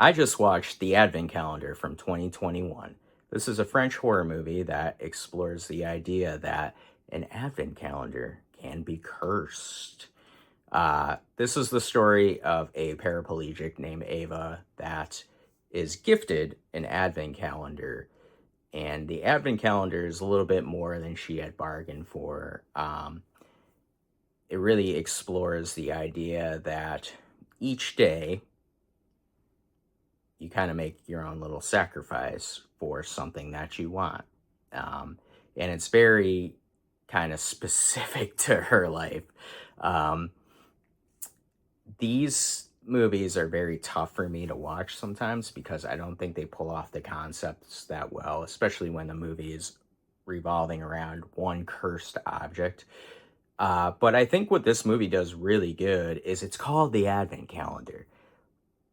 I just watched The Advent Calendar from 2021. This is a French horror movie that explores the idea that an advent calendar can be cursed. This is the story of a paraplegic named Ava that is gifted an advent calendar. And the advent calendar is a little bit more than she had bargained for. It really explores the idea that each day you kind of make your own little sacrifice for something that you want. And it's very kind of specific to her life. Um, these movies are very tough for me to watch sometimes because I don't think they pull off the concepts that well, especially when the movie is revolving around one cursed object. But I think what this movie does really good is it's called the Advent Calendar.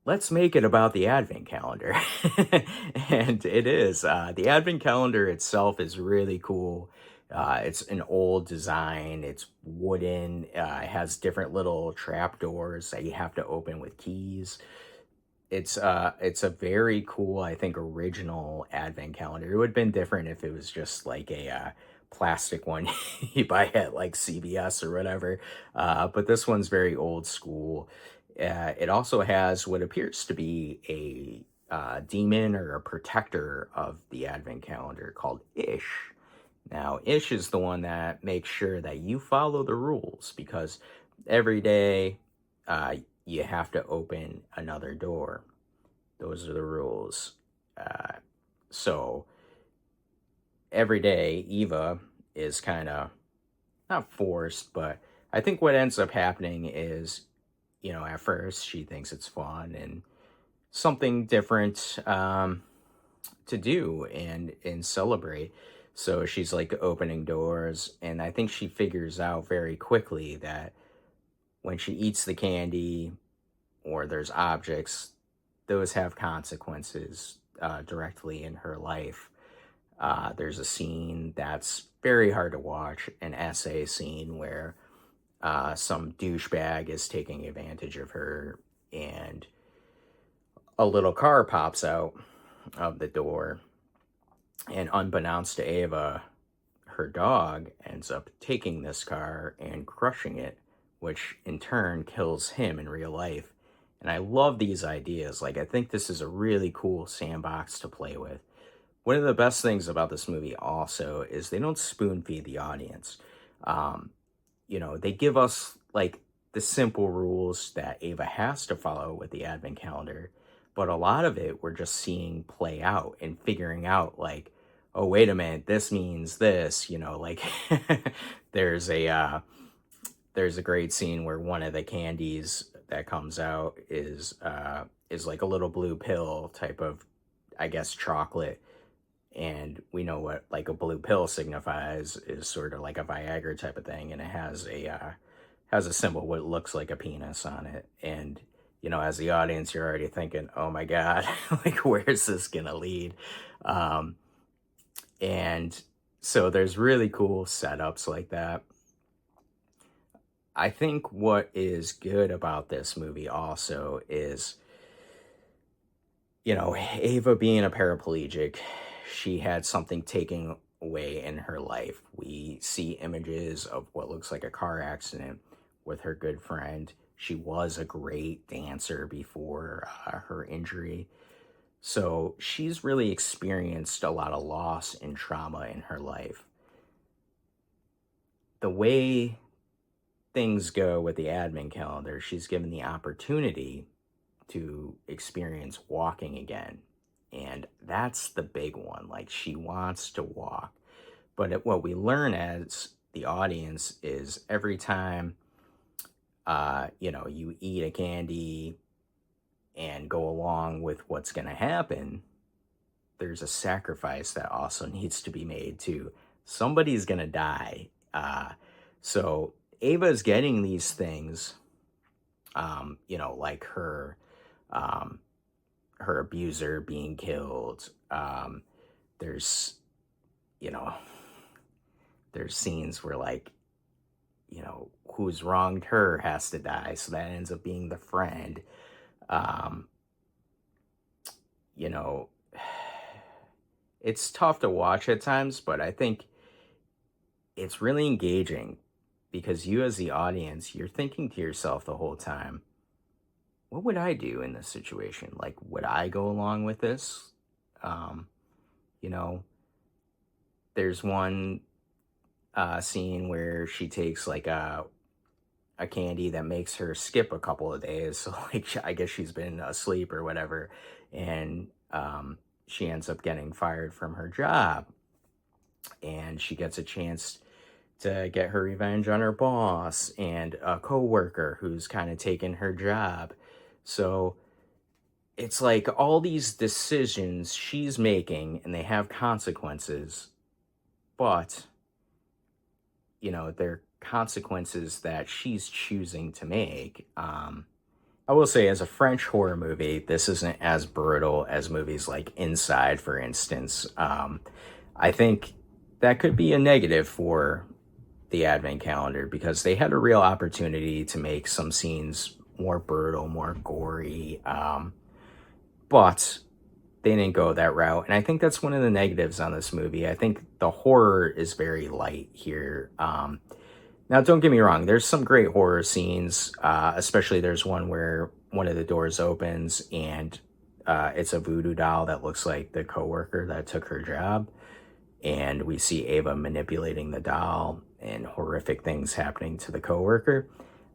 Let's make it about the Advent calendar. And it is. The Advent calendar itself is really cool. It's an old design, it's wooden, it has different little trap doors that you have to open with keys. It's a very cool, I think, original Advent calendar. It would have been different if it was just like a plastic one you buy at like CVS or whatever. But this one's very old school. It also has what appears to be a demon or a protector of the Advent calendar called Ish. Now, Ish is the one that makes sure that you follow the rules because every day you have to open another door. Those are the rules. Uh, so every day, Eva is kind of not forced, but I think what ends up happening is, at first she thinks it's fun and something different to do and celebrate. So she's like opening doors, and I think she figures out very quickly that when she eats the candy or there's objects, those have consequences directly in her life. There's a scene that's very hard to watch, an essay scene where some douchebag is taking advantage of her, and a little car pops out of the door. And unbeknownst to Ava, her dog ends up taking this car and crushing it, which in turn kills him in real life. And I love these ideas. Like, I think this is a really cool sandbox to play with. One of the best things about this movie also is they don't spoon feed the audience. Um, they give us like the simple rules that Ava has to follow with the advent calendar, but a lot of it we're just seeing play out and figuring out like, oh, wait a minute, this means this, like there's a there's a great scene where one of the candies that comes out is like a little blue pill type of, I guess, chocolate. And we know what like a blue pill signifies is sort of like a Viagra type of thing, and it has a symbol what looks like a penis on it. And as the audience, you're already thinking, oh my god, like where's this gonna lead? um and so there's really cool setups like that. I think what is good about this movie also is, Ava being a paraplegic, she had something taken away in her life. We see images of what looks like a car accident with her good friend. She was a great dancer before her injury. So she's really experienced a lot of loss and trauma in her life. The way things go with the admin calendar, she's given the opportunity to experience walking again. And that's the big one. Like, she wants to walk. But what we learn as the audience is every time, you eat a candy and go along with what's going to happen, there's a sacrifice that also needs to be made too. Somebody's going to die. So Ava's getting these things, like um, her abuser being killed. There's, you know, there's scenes where like, who's wronged her has to die. So that ends up being the friend. Um, you know, it's tough to watch at times, but I think it's really engaging because you, as the audience, you're thinking to yourself the whole time, what would I do in this situation? Like, would I go along with this? Um, you know, there's one scene where she takes like a candy that makes her skip a couple of days. So like I guess she's been asleep or whatever, and she ends up getting fired from her job, and she gets a chance to get her revenge on her boss and a coworker who's kind of taken her job. So it's like all these decisions she's making and they have consequences, but they're consequences that she's choosing to make. I will say, as a French horror movie, this isn't as brutal as movies like Inside, for instance. I think that could be a negative for the Advent calendar because they had a real opportunity to make some scenes more brutal, more gory, but they didn't go that route. And I think that's one of the negatives on this movie. I think the horror is very light here. Now, don't get me wrong, there's some great horror scenes, especially there's one where one of the doors opens and it's a voodoo doll that looks like the coworker that took her job. And we see Ava manipulating the doll and horrific things happening to the coworker.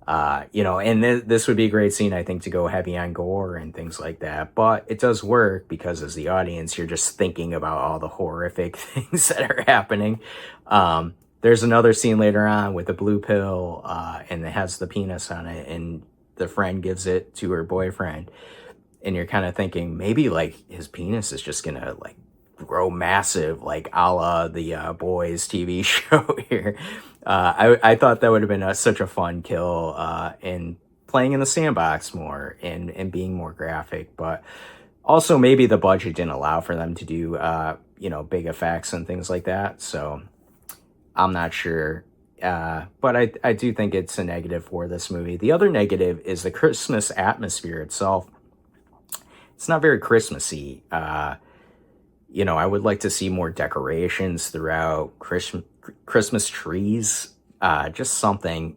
And this would be a great scene, I think, to go heavy on gore and things like that. But it does work because as the audience, you're just thinking about all the horrific things that are happening. There's another scene later on with the blue pill, and it has the penis on it, and the friend gives it to her boyfriend. And you're kind of thinking maybe like his penis is just gonna like grow massive, like a la the Boys TV show here. I thought that would have been such a fun kill, and playing in the sandbox more and being more graphic, but also maybe the budget didn't allow for them to do big effects and things like that. So I'm not sure. But I do think it's a negative for this movie. The other negative is the Christmas atmosphere itself. It's not very Christmassy. I would like to see more decorations throughout, Christmas trees, just something.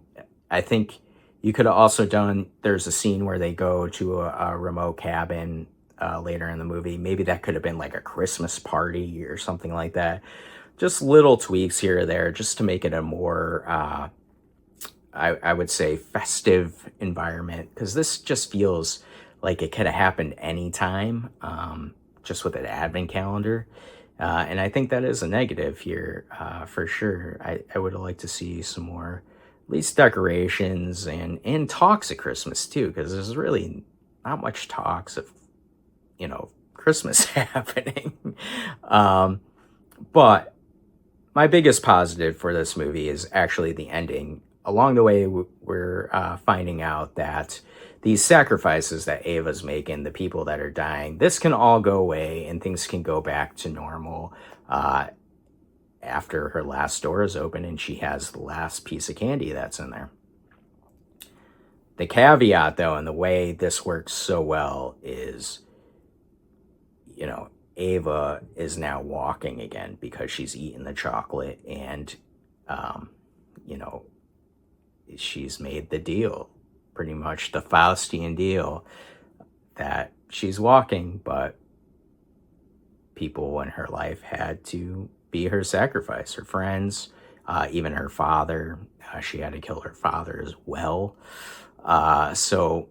I think you could have also done, there's a scene where they go to a remote cabin later in the movie. Maybe that could have been like a Christmas party or something like that. Just little tweaks here or there just to make it a more, I would say, festive environment. Because this just feels like it could have happened anytime, just with an advent calendar. And I think that is a negative here, for sure. I would like to see some more, at least decorations and talks at Christmas too, because there's really not much talks of, Christmas happening. But my biggest positive for this movie is actually the ending. Along the way, we're finding out that these sacrifices that Ava's making, the people that are dying, this can all go away and things can go back to normal after her last door is open and she has the last piece of candy that's in there. The caveat, though, and the way this works so well is, Ava is now walking again because she's eaten the chocolate and, she's made the deal, pretty much the Faustian deal that she's walking, but people in her life had to be her sacrifice, her friends, even her father. She had to kill her father as well. So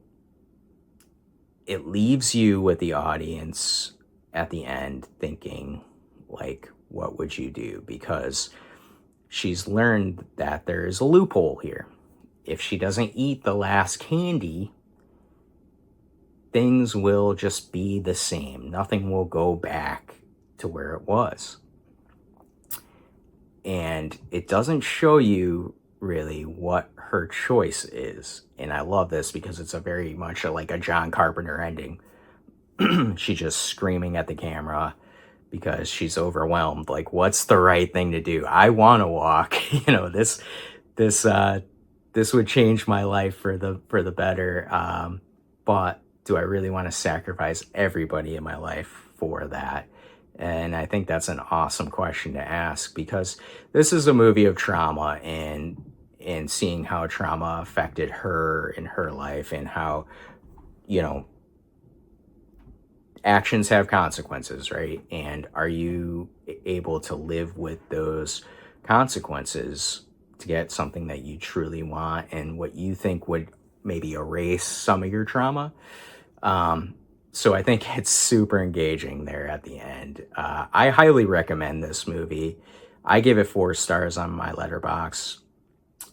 it leaves you with the audience at the end thinking, like, what would you do? Because she's learned that there is a loophole here. If she doesn't eat the last candy, things will just be the same. Nothing will go back to where it was. And it doesn't show you really what her choice is. And I love this because it's a very much like a John Carpenter ending. She's just screaming at the camera because she's overwhelmed. Like, what's the right thing to do? I want to walk. This would change my life for the better. But do I really want to sacrifice everybody in my life for that? And I think that's an awesome question to ask, because this is a movie of trauma, and seeing how trauma affected her in her life, and how, you know, actions have consequences, right? And are you able to live with those consequences to get something that you truly want and what you think would maybe erase some of your trauma? Um, so I think it's super engaging there at the end. I highly recommend this movie. I give it 4 stars on my letterbox.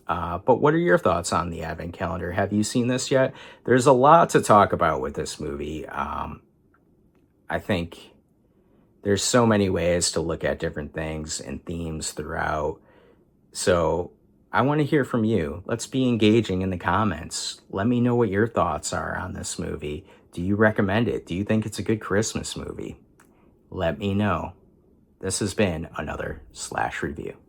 But what are your thoughts on the Advent Calendar? Have you seen this yet? There's a lot to talk about with this movie. I think there's so many ways to look at different things and themes throughout. So I want to hear from you. Let's be engaging in the comments. Let me know what your thoughts are on this movie. Do you recommend it? Do you think it's a good Christmas movie? Let me know. This has been another Slash Review.